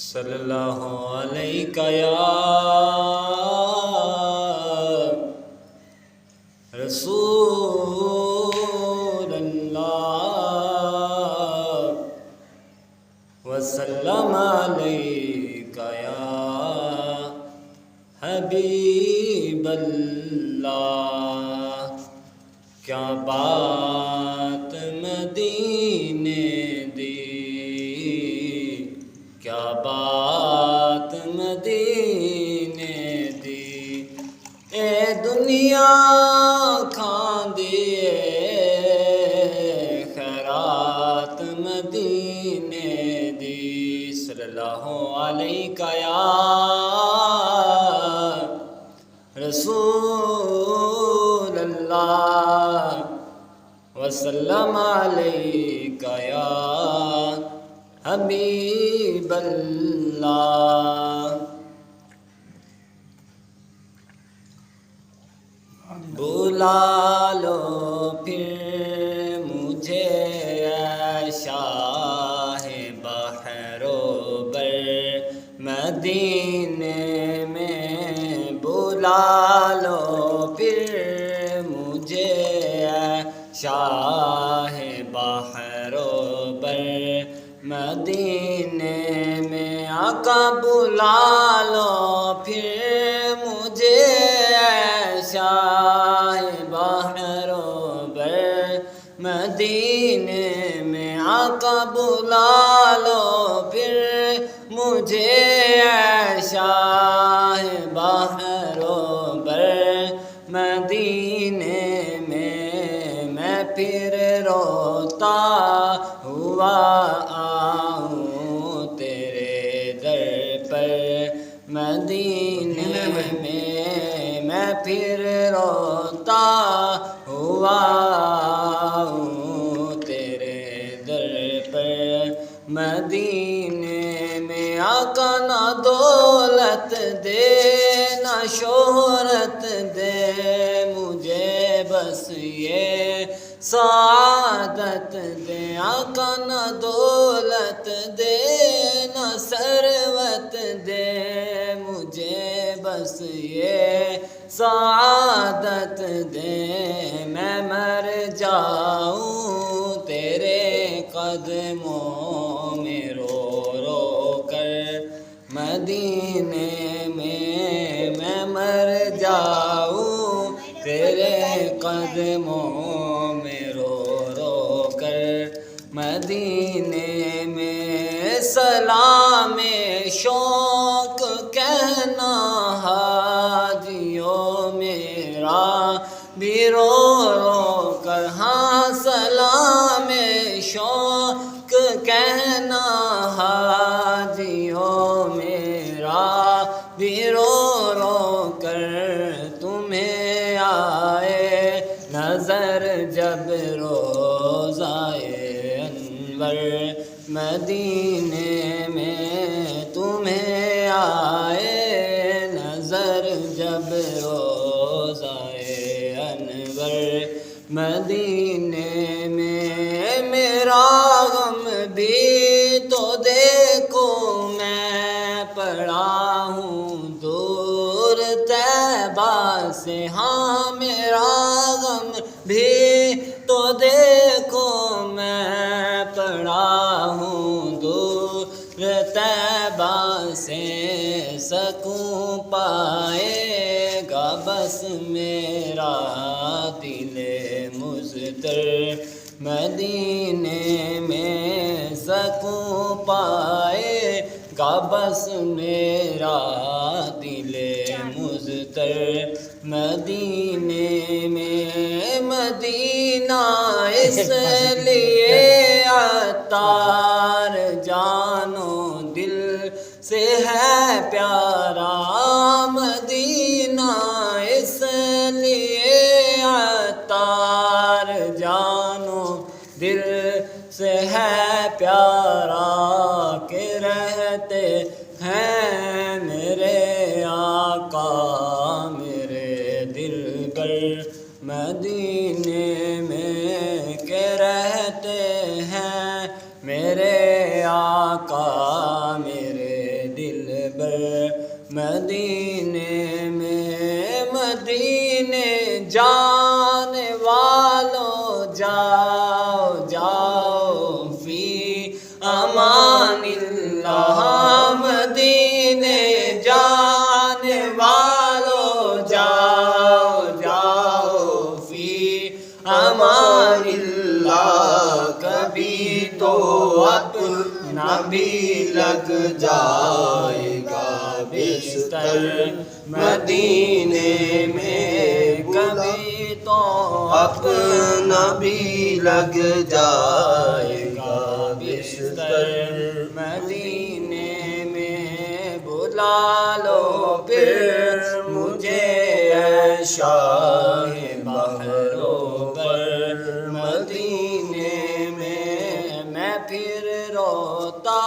صلی اللہ علیہ یا رسول اللہ وسلم علیہ یا حبیب اللہ۔ کیا بات مدینے دی، کیا بات مدینے دی، اے دنیا کھان دیے خیرات مدینے دی۔ صلی اللہ علیہ یا رسول اللہ وسلم علیہ یا حبیب اللہ۔ بلا لو پھر مجھے اے شاہ بحر و بر مدینے میں، بلا لو پھر مجھے اے شاہ بحر و بر مدینے میں، آقا بلا لو پھر مجھے اے شاہ بحر و بر مدینے میں، آقا بلا لو پھر مجھے اے شاہ بحر و بر مدینے میں، میں پھر روتا ہوا آؤں تیرے در پر مدینے میں، میں پھر روتا ہوا آؤں تیرے در پر مدینے میں، آقا نہ دولت دے نہ شہرت دے مجھے، بس یہ سعادت دے، آقا نہ دولت دے نہ ثروت دے مجھے، بس یہ سعادت دے، میں مر جاؤں تیرے قدموں میں رو رو کر مدینے میں، میں مر جاؤں تیرے قدموں میں رو رو کر مدینے میں، سلام شوق کہنا حاجیوں میرا بھی رو رو کر، ہاں سلام شوق کہنا حاجیوں میرا بھی رو رو کر، تمہیں آئے نظر جب روضائے انور مدینے میں، تمہیں آئے نظر جب روضائے انور مدینے میں، میرا غم بھی تو دیکھو میں پڑا ہوں دور طیبہ سے، ہاں میرا غم بھی تو دیکھو میں پڑا ہوں دور طیبہ سے، سکون پائے گا بس میرا دل مضطر مدینے میں، سکون پائے گا بس میرا دل مضطر مدینے میں، مدینہ اس لیے عطار جانو دل سے ہے پیارا، مدینہ اس لیے عطار جانو دل سے ہے پیارا، کہ رہتے ہیں میرے آقا میرے دل پر مدینے میں، کہ رہتے ہیں میرے آقا میرے بر مدینے میں مدینے جانے والوں جاؤ جاؤ فی امان اللہ مدینے جانے والوں جاؤ جاؤ فی امان اللہ کبھی تو اپنا بھی لگ جائے گا بستر مدینے میں کبھی تو اپنا بھی لگ جائے گا بستر مدینے میں بلا لو پھر مجھے اے شاہ بحر و بر مدینے میں پھر روتا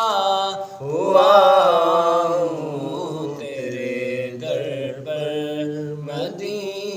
ہوا ہوں تیرے در پر مدینے